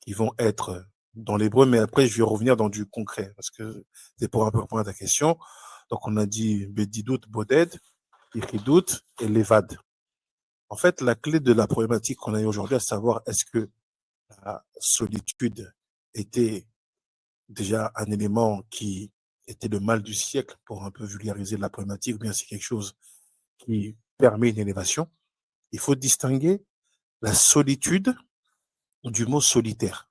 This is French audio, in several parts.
qui vont être dans l'hébreu, mais après, je vais revenir dans du concret, parce que c'est pour un peu répondre à ta question. Donc, on a dit Bedidout, Boded, Ichidout et Levad. En fait, la clé de la problématique qu'on a eu aujourd'hui, à savoir est-ce que la solitude était déjà un élément qui était le mal du siècle pour un peu vulgariser la problématique, ou bien c'est quelque chose qui permet une élévation. Il faut distinguer la solitude du mot solitaire.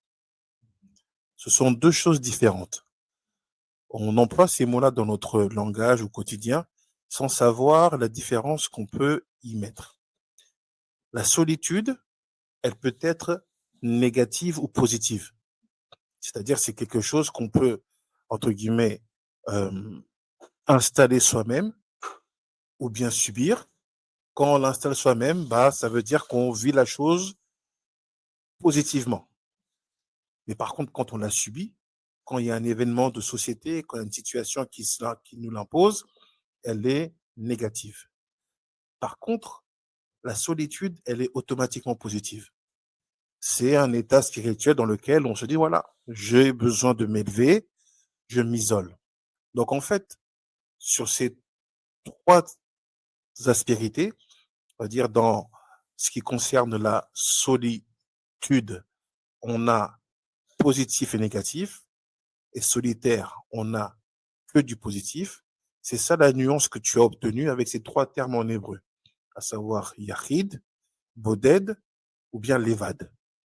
Ce sont deux choses différentes. On emploie ces mots-là dans notre langage au quotidien sans savoir la différence qu'on peut y mettre. La solitude, elle peut être négative ou positive. C'est-à-dire, c'est quelque chose qu'on peut, entre guillemets, euh, installer soi-même ou bien subir. Quand on l'installe soi-même, bah, ça veut dire qu'on vit la chose positivement. Mais par contre, quand on la subit, quand il y a un événement de société, quand il y a une situation qui nous l'impose, elle est négative. Par contre, la solitude, elle est automatiquement positive. C'est un état spirituel dans lequel on se dit, voilà, j'ai besoin de m'élever, je m'isole. Donc en fait, sur ces trois aspérités, on va dire dans ce qui concerne la solitude, on a positif et négatif, et solitaire, on a que du positif. C'est ça la nuance que tu as obtenue avec ces trois termes en hébreu, à savoir Yachid, Boded ou bien Levad.